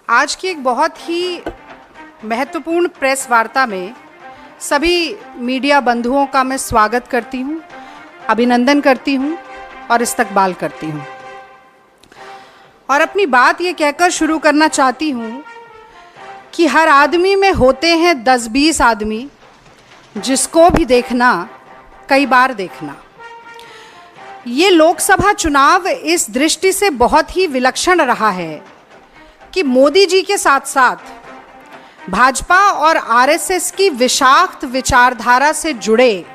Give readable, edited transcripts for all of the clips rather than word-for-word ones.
आज की एक बहुत ही महत्वपूर्ण प्रेस वार्ता में सभी मीडिया बंधुओं का मैं स्वागत करती हूं, अभिनंदन करती हूं और इस्तकबाल करती हूं। और अपनी बात ये कहकर शुरू करना चाहती हूं कि हर आदमी में होते हैं 10-20 आदमी, जिसको भी देखना कई बार देखना। ये लोकसभा चुनाव इस दृष्टि से बहुत ही विलक्षण रहा है कि मोदी जी के साथ साथ भाजपा और आरएसएस की विषाक्त विचारधारा से जुड़े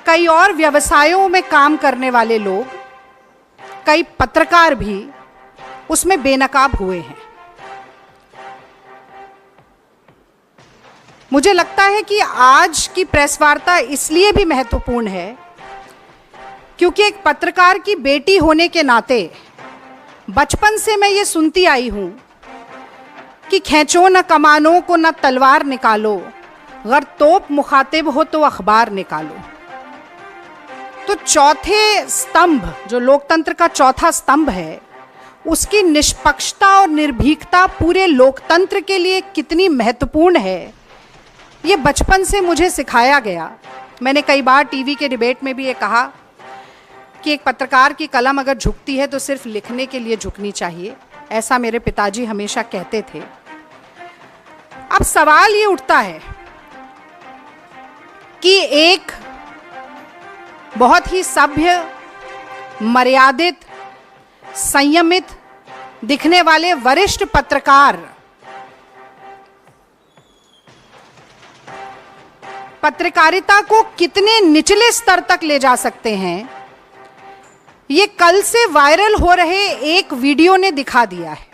कई और व्यवसायों में काम करने वाले लोग, कई पत्रकार भी उसमें बेनकाब हुए हैं। मुझे लगता है कि आज की प्रेस वार्ता इसलिए भी महत्वपूर्ण है क्योंकि एक पत्रकार की बेटी होने के नाते बचपन से मैं ये सुनती आई हूं कि खींचो न कमानों को न तलवार निकालो, अगर तोप मुखातिब हो तो अखबार निकालो। तो चौथे स्तंभ, जो लोकतंत्र का चौथा स्तंभ है, उसकी निष्पक्षता और निर्भीकता पूरे लोकतंत्र के लिए कितनी महत्वपूर्ण है, ये बचपन से मुझे सिखाया गया। मैंने कई बार टीवी के डिबेट में भी ये कहा कि एक पत्रकार की कलम अगर झुकती है तो सिर्फ लिखने के लिए झुकनी चाहिए, ऐसा मेरे पिताजी हमेशा कहते थे। अब सवाल ये उठता है कि एक बहुत ही सभ्य, मर्यादित, संयमित दिखने वाले वरिष्ठ पत्रकार पत्रकारिता को कितने निचले स्तर तक ले जा सकते हैं, ये कल से वायरल हो रहे एक वीडियो ने दिखा दिया है।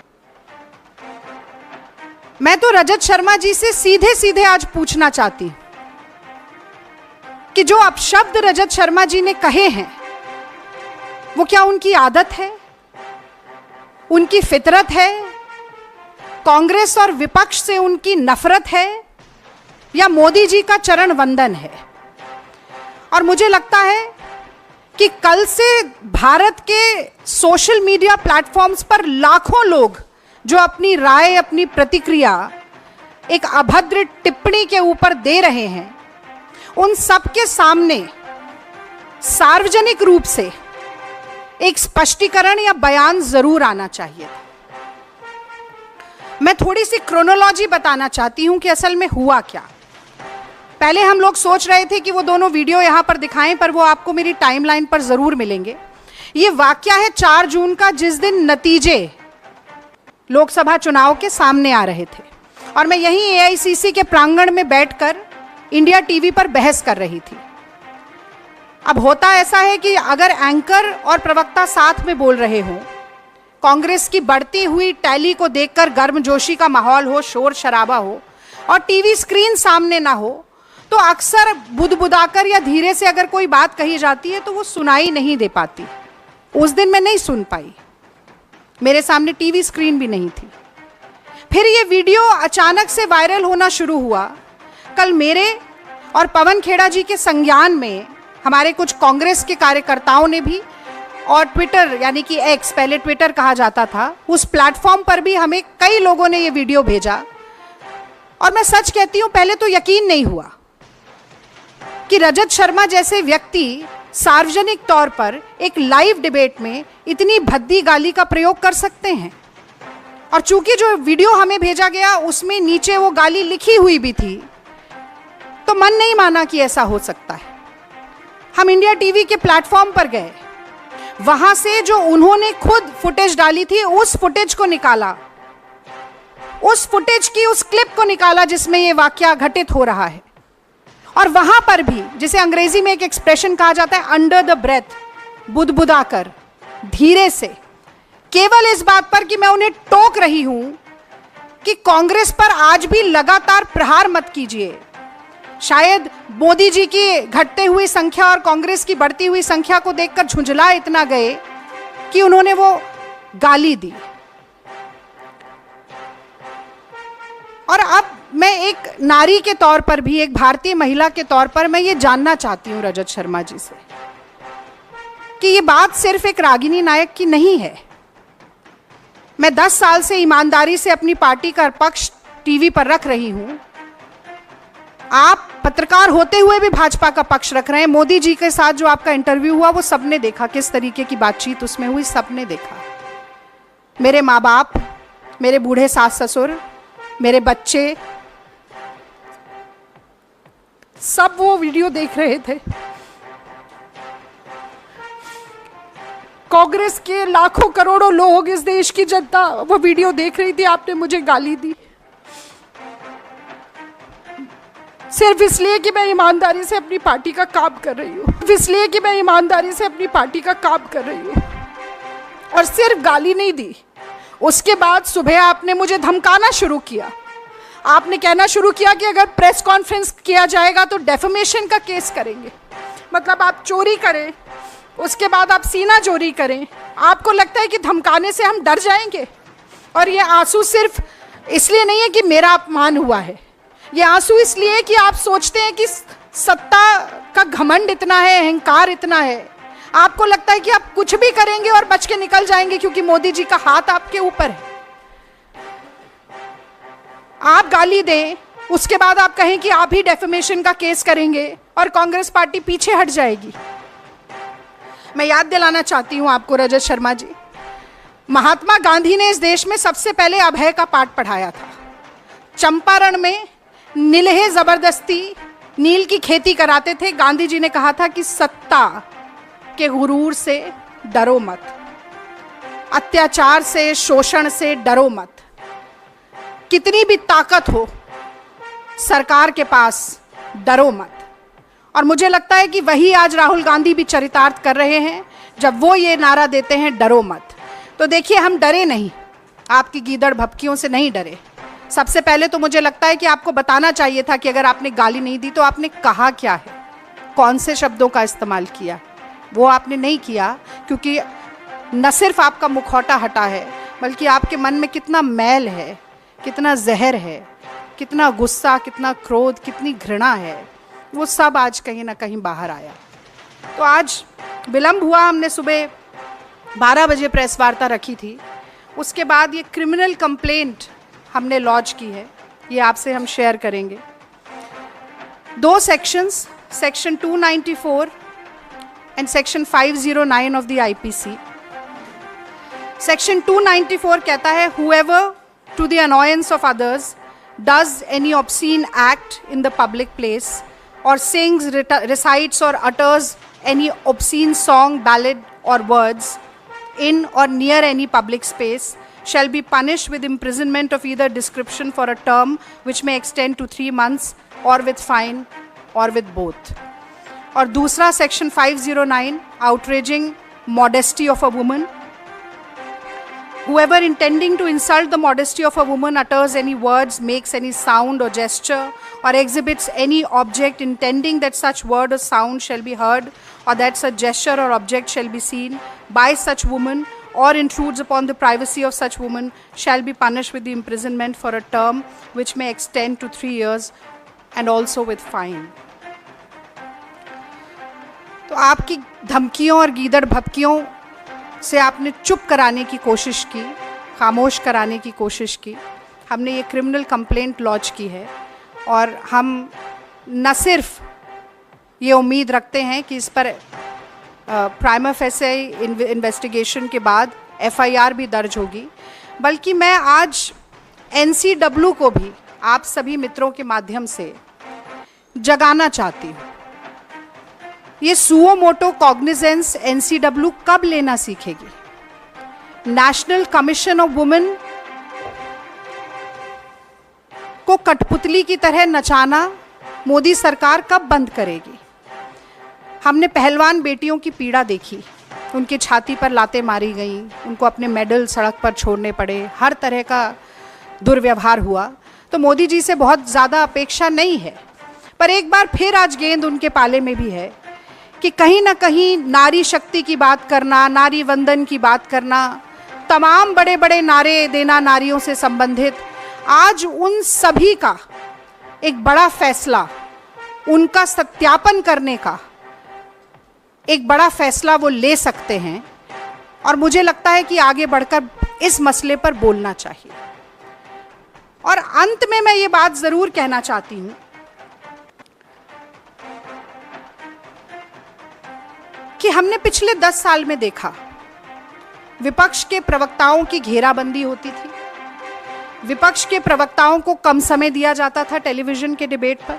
मैं तो रजत शर्मा जी से सीधे सीधे आज पूछना चाहती हूं कि जो अपशब्द रजत शर्मा जी ने कहे हैं, वो क्या उनकी आदत है, उनकी फितरत है, कांग्रेस और विपक्ष से उनकी नफरत है, या मोदी जी का चरण वंदन है? और मुझे लगता है कि कल से भारत के सोशल मीडिया प्लेटफॉर्म्स पर लाखों लोग जो अपनी राय, अपनी प्रतिक्रिया एक अभद्र टिप्पणी के ऊपर दे रहे हैं, उन सब के सामने सार्वजनिक रूप से एक स्पष्टीकरण या बयान जरूर आना चाहिए। मैं थोड़ी सी क्रोनोलॉजी बताना चाहती हूं कि असल में हुआ क्या। पहले हम लोग सोच रहे थे कि वो दोनों वीडियो यहां पर दिखाएं, पर वो आपको मेरी टाइमलाइन पर जरूर मिलेंगे। ये वाकया है 4 जून का, जिस दिन नतीजे लोकसभा चुनाव के सामने आ रहे थे और मैं यहीं एआईसीसी के प्रांगण में बैठकर इंडिया टीवी पर बहस कर रही थी। अब होता ऐसा है कि अगर एंकर और प्रवक्ता साथ में बोल रहे हो, कांग्रेस की बढ़ती हुई टैली को देखकर गर्मजोशी का माहौल हो, शोर शराबा हो और टीवी स्क्रीन सामने ना हो, तो अक्सर बुदबुदाकर या धीरे से अगर कोई बात कही जाती है तो वो सुनाई नहीं दे पाती। उस दिन मैं नहीं सुन पाई, मेरे सामने टीवी स्क्रीन भी नहीं थी। फिर ये वीडियो अचानक से वायरल होना शुरू हुआ। कल मेरे और पवन खेड़ा जी के संज्ञान में हमारे कुछ कांग्रेस के कार्यकर्ताओं ने भी, और ट्विटर यानी कि एक्स, पहले ट्विटर कहा जाता था, उस प्लेटफॉर्म पर भी हमें कई लोगों ने ये वीडियो भेजा। और मैं सच कहती हूं, पहले तो यकीन नहीं हुआ कि रजत शर्मा जैसे व्यक्ति सार्वजनिक तौर पर एक लाइव डिबेट में इतनी भद्दी गाली का प्रयोग कर सकते हैं। और चूंकि जो वीडियो हमें भेजा गया उसमें नीचे वो गाली लिखी हुई भी थी, तो मन नहीं माना कि ऐसा हो सकता है। हम इंडिया टीवी के प्लेटफॉर्म पर गए, वहां से जो उन्होंने खुद फुटेज डाली थी उस फुटेज को निकाला, उस फुटेज की उस क्लिप को निकाला जिसमें ये वाकया घटित हो रहा है। और वहां पर भी, जिसे अंग्रेजी में एक एक्सप्रेशन कहा जाता है, अंडर द ब्रेथ, बुदबुदाकर, धीरे से, केवल इस बात पर कि मैं उन्हें टोक रही हूं कि कांग्रेस पर आज भी लगातार प्रहार मत कीजिए। शायद मोदी जी की घटते हुई संख्या और कांग्रेस की बढ़ती हुई संख्या को देखकर झुंझला इतना गए कि उन्होंने वो गाली दी। और अब मैं एक नारी के तौर पर भी, एक भारतीय महिला के तौर पर मैं ये जानना चाहती हूं रजत शर्मा जी से कि ये बात सिर्फ एक रागिनी नायक की नहीं है। मैं 10 साल से ईमानदारी से अपनी पार्टी का पक्ष टीवी पर रख रही हूं। आप पत्रकार होते हुए भी भाजपा का पक्ष रख रहे हैं। मोदी जी के साथ जो आपका इंटरव्यू हुआ वो सबने देखा, किस तरीके की बातचीत उसमें हुई, सबने देखा। मेरे माँ बाप, मेरे बूढ़े सास ससुर, मेरे बच्चे, सब वो वीडियो देख रहे थे। कांग्रेस के लाखों करोड़ों लोग, इस देश की जनता वो वीडियो देख रही थी। आपने मुझे गाली दी सिर्फ इसलिए कि मैं ईमानदारी से अपनी पार्टी का काम कर रही हूँ, इसलिए कि मैं ईमानदारी से अपनी पार्टी का काम कर रही हूँ। और सिर्फ गाली नहीं दी, उसके बाद सुबह आपने मुझे धमकाना शुरू किया। आपने कहना शुरू किया कि अगर प्रेस कॉन्फ्रेंस किया जाएगा तो डेफेमेशन का केस करेंगे। मतलब आप चोरी करें, उसके बाद आप सीना चोरी करें। आपको लगता है कि धमकाने से हम डर जाएंगे? और ये आंसू सिर्फ इसलिए नहीं है कि मेरा अपमान हुआ है, ये आंसू इसलिए कि आप सोचते हैं कि सत्ता का घमंड इतना है, अहंकार इतना है। आपको लगता है कि आप कुछ भी करेंगे और बच के निकल जाएंगे क्योंकि मोदी जी का हाथ आपके ऊपर है। आप गाली दें, उसके बाद आप कहें कि आप ही डेफेमेशन का केस करेंगे और कांग्रेस पार्टी पीछे हट जाएगी। मैं याद दिलाना चाहती हूं आपको रजत शर्मा जी, महात्मा गांधी ने इस देश में सबसे पहले अभय का पाठ पढ़ाया था। चंपारण में नीलहे जबरदस्ती नील की खेती कराते थे। गांधी जी ने कहा था कि सत्ता के गुरूर से डरो मत, अत्याचार से, शोषण से डरो मत। कितनी भी ताकत हो सरकार के पास, डरो मत। और मुझे लगता है कि वही आज राहुल गांधी भी चरितार्थ कर रहे हैं जब वो ये नारा देते हैं डरो मत। तो देखिए, हम डरे नहीं, आपकी गीदड़ भपकियों से नहीं डरे। सबसे पहले तो मुझे लगता है कि आपको बताना चाहिए था कि अगर आपने गाली नहीं दी तो आपने कहा क्या है, कौन से शब्दों का इस्तेमाल किया। वो आपने नहीं किया क्योंकि न सिर्फ आपका मुखौटा हटा है बल्कि आपके मन में कितना मैल है, कितना जहर है, कितना गुस्सा, कितना क्रोध, कितनी घृणा है, वो सब आज कहीं ना कहीं बाहर आया। तो आज विलंब हुआ, हमने सुबह 12 बजे प्रेस वार्ता रखी थी। उसके बाद ये क्रिमिनल कंप्लेंट हमने लॉन्च की है, ये आपसे हम शेयर करेंगे। 2 sections, section 294 and section 509 of the IPC. Section 294 कहता है, whoever to the annoyance of others does any obscene act in the public place or sings, recites or utters any obscene song, ballad or words in or near any public space shall be punished with imprisonment of either description for a term which may extend to 3 months or with fine or with both. और दूसरा section 509, outraging modesty of a woman. Whoever intending to insult the modesty of a woman utters any words, makes any sound or gesture, or exhibits any object intending that such word or sound shall be heard, or that such gesture or object shall be seen by such woman, or intrudes upon the privacy of such woman, shall be punished with the imprisonment for a term which may extend to 3 years and also with fine. तो आपकी धमकियों और गीदड़ भपकियों से आपने चुप कराने की कोशिश की, खामोश कराने की कोशिश की। हमने ये क्रिमिनल कंप्लेंट लॉन्च की है और हम न सिर्फ ये उम्मीद रखते हैं कि इस पर प्राइमा फेसे इन्वेस्टिगेशन के बाद एफआईआर भी दर्ज होगी, बल्कि मैं आज एनसीडब्ल्यू को भी आप सभी मित्रों के माध्यम से जगाना चाहती हूँ। ये सुओ मोटो कॉग्निजेंस एनसीडब्ल्यू कब लेना सीखेगी? नेशनल कमीशन ऑफ वुमेन को कठपुतली की तरह नचाना मोदी सरकार कब बंद करेगी? हमने पहलवान बेटियों की पीड़ा देखी, उनकी छाती पर लातें मारी गई, उनको अपने मेडल सड़क पर छोड़ने पड़े, हर तरह का दुर्व्यवहार हुआ। तो मोदी जी से बहुत ज़्यादा अपेक्षा नहीं है, पर एक बार फिर आज गेंद उनके पाले में भी है कि कहीं ना कहीं नारी शक्ति की बात करना, नारी वंदन की बात करना, तमाम बड़े बड़े नारे देना नारियों से संबंधित, आज उन सभी का एक बड़ा फैसला, उनका सत्यापन करने का एक बड़ा फैसला वो ले सकते हैं। और मुझे लगता है कि आगे बढ़कर इस मसले पर बोलना चाहिए। और अंत में मैं ये बात जरूर कहना चाहती हूं कि हमने पिछले 10 साल में देखा, विपक्ष के प्रवक्ताओं की घेराबंदी होती थी, विपक्ष के प्रवक्ताओं को कम समय दिया जाता था टेलीविजन के डिबेट पर,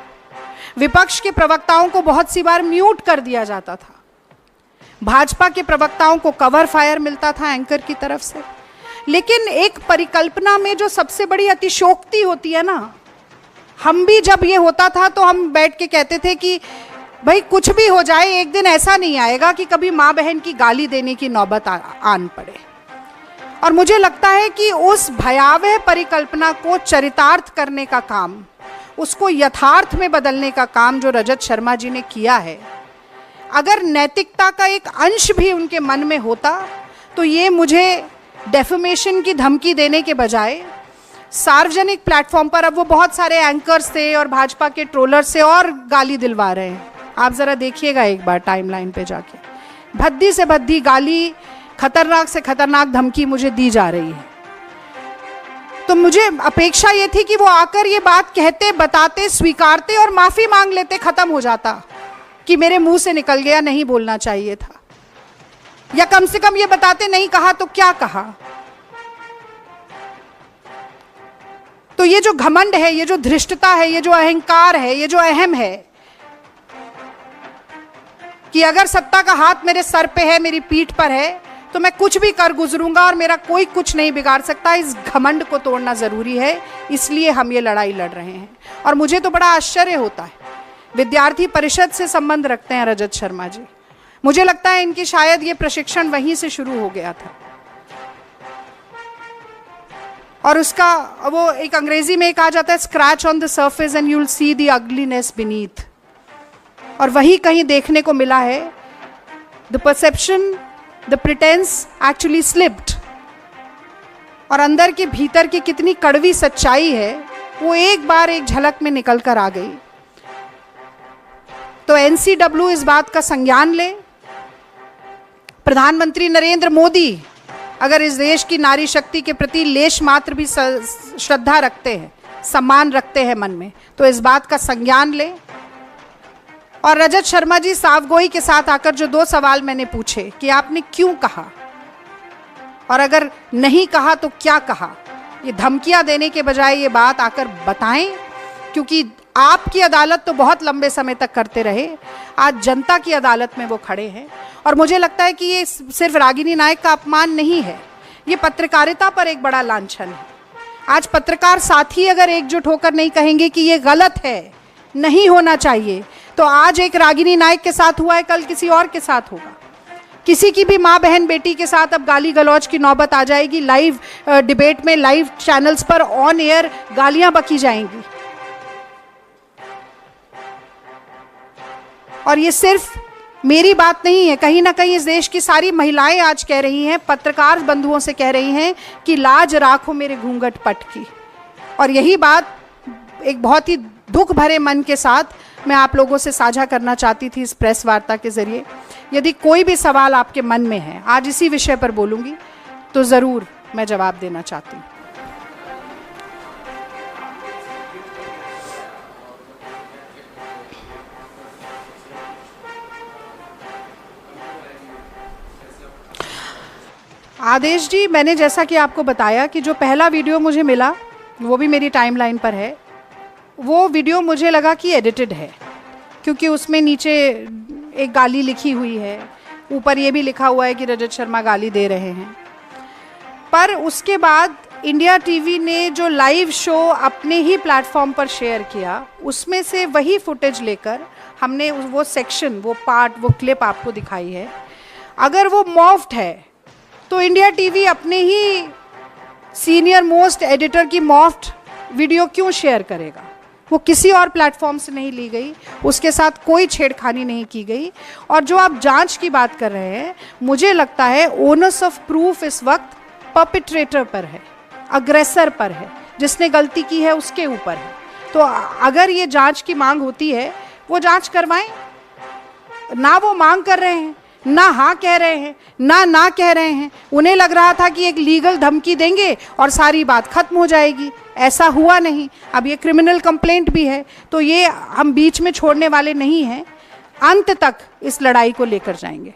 विपक्ष के प्रवक्ताओं को बहुत सी बार म्यूट कर दिया जाता था, भाजपा के प्रवक्ताओं को कवर फायर मिलता था एंकर की तरफ से। लेकिन एक परिकल्पना में जो सबसे बड़ी अतिशोक्ति होती है ना, हम भी जब ये होता था तो हम बैठ के कहते थे कि भाई कुछ भी हो जाए, एक दिन ऐसा नहीं आएगा कि कभी माँ बहन की गाली देने की नौबत आन पड़े। और मुझे लगता है कि उस भयावह परिकल्पना को चरितार्थ करने का काम, उसको यथार्थ में बदलने का काम जो रजत शर्मा जी ने किया है, अगर नैतिकता का एक अंश भी उनके मन में होता तो ये मुझे डेफेमेशन की धमकी देने के बजाय सार्वजनिक प्लेटफॉर्म पर, अब वो बहुत सारे एंकर्स से और भाजपा के ट्रोलर से और गाली दिलवा रहे हैं। आप जरा देखिएगा एक बार टाइमलाइन पे जाके, भद्दी से भद्दी गाली, खतरनाक से खतरनाक धमकी मुझे दी जा रही है। तो मुझे अपेक्षा ये थी कि वो आकर ये बात कहते, बताते, स्वीकारते और माफी मांग लेते, खत्म हो जाता कि मेरे मुंह से निकल गया, नहीं बोलना चाहिए था, या कम से कम ये बताते नहीं कहा तो क्या कहा। तो ये जो घमंड है, ये जो धृष्टता है, ये जो अहंकार है, ये जो अहम है कि अगर सत्ता का हाथ मेरे सर पे है, मेरी पीठ पर है, तो मैं कुछ भी कर गुजरूंगा और मेरा कोई कुछ नहीं बिगाड़ सकता, इस घमंड को तोड़ना जरूरी है। इसलिए हम ये लड़ाई लड़ रहे हैं। और मुझे तो बड़ा आश्चर्य होता है, विद्यार्थी परिषद से संबंध रखते हैं रजत शर्मा जी, मुझे लगता है इनकी शायद ये प्रशिक्षण वहीं से शुरू हो गया था। और उसका वो एक अंग्रेजी में कहा जाता है, scratch on the surface and you will see the ugliness beneath. और वही कहीं देखने को मिला है, the perception, the pretence actually slipped. और अंदर के भीतर की कितनी कड़वी सच्चाई है वो एक बार एक झलक में निकल कर आ गई। तो एनसीडब्ल्यू इस बात का संज्ञान ले। प्रधानमंत्री नरेंद्र मोदी अगर इस देश की नारी शक्ति के प्रति लेश मात्र भी श्रद्धा रखते हैं, सम्मान रखते हैं मन में, तो इस बात का संज्ञान ले। और रजत शर्मा जी साफगोई के साथ आकर जो 2 सवाल मैंने पूछे कि आपने क्यों कहा और अगर नहीं कहा तो क्या कहा, ये धमकियां देने के बजाय ये बात आकर बताएं, क्योंकि आपकी अदालत तो बहुत लंबे समय तक करते रहे, आज जनता की अदालत में वो खड़े हैं। और मुझे लगता है कि ये सिर्फ रागिनी नायक का अपमान नहीं है, ये पत्रकारिता पर एक बड़ा लांछन है। आज पत्रकार साथी अगर एकजुट होकर नहीं कहेंगे कि ये गलत है, नहीं होना चाहिए, तो आज एक रागिनी नायक के साथ हुआ है, कल किसी और के साथ होगा। किसी की भी माँ बहन बेटी के साथ अब गाली गलौज की नौबत आ जाएगी, लाइव डिबेट में, लाइव चैनल्स पर ऑन एयर गालियां बकी जाएंगी। और ये सिर्फ मेरी बात नहीं है, कहीं ना कहीं इस देश की सारी महिलाएं आज कह रही हैं, पत्रकार बंधुओं से कह रही हैं कि लाज राखो मेरे घूंघट पट की। और यही बात एक बहुत ही दुख भरे मन के साथ मैं आप लोगों से साझा करना चाहती थी इस प्रेस वार्ता के जरिए। यदि कोई भी सवाल आपके मन में है, आज इसी विषय पर बोलूंगी, तो जरूर मैं जवाब देना चाहती हूँ। आदेश जी, मैंने जैसा कि आपको बताया कि जो पहला वीडियो मुझे मिला वो भी मेरी टाइमलाइन पर है, वो वीडियो मुझे लगा कि एडिटेड है, क्योंकि उसमें नीचे एक गाली लिखी हुई है, ऊपर ये भी लिखा हुआ है कि रजत शर्मा गाली दे रहे हैं। पर उसके बाद इंडिया टीवी ने जो लाइव शो अपने ही प्लेटफॉर्म पर शेयर किया, उसमें से वही फुटेज लेकर हमने वो सेक्शन, वो पार्ट, वो क्लिप आपको दिखाई है। अगर वो मॉफ्ड है तो इंडिया टीवी अपने ही सीनियर मोस्ट एडिटर की मॉफ्ड वीडियो क्यों शेयर करेगा? वो किसी और प्लेटफॉर्म से नहीं ली गई, उसके साथ कोई छेड़खानी नहीं की गई। और जो आप जांच की बात कर रहे हैं, मुझे लगता है ओनस ऑफ प्रूफ इस वक्त परपिट्रेटर पर है, अग्रेसर पर है, जिसने गलती की है उसके ऊपर है। तो अगर ये जांच की मांग होती है, वो जांच करवाएं ना, वो मांग कर रहे हैं ना हाँ कह रहे हैं ना कह रहे हैं। उन्हें लग रहा था कि एक लीगल धमकी देंगे और सारी बात खत्म हो जाएगी, ऐसा हुआ नहीं। अब ये क्रिमिनल कंप्लेंट भी है, तो ये हम बीच में छोड़ने वाले नहीं हैं, अंत तक इस लड़ाई को लेकर जाएंगे।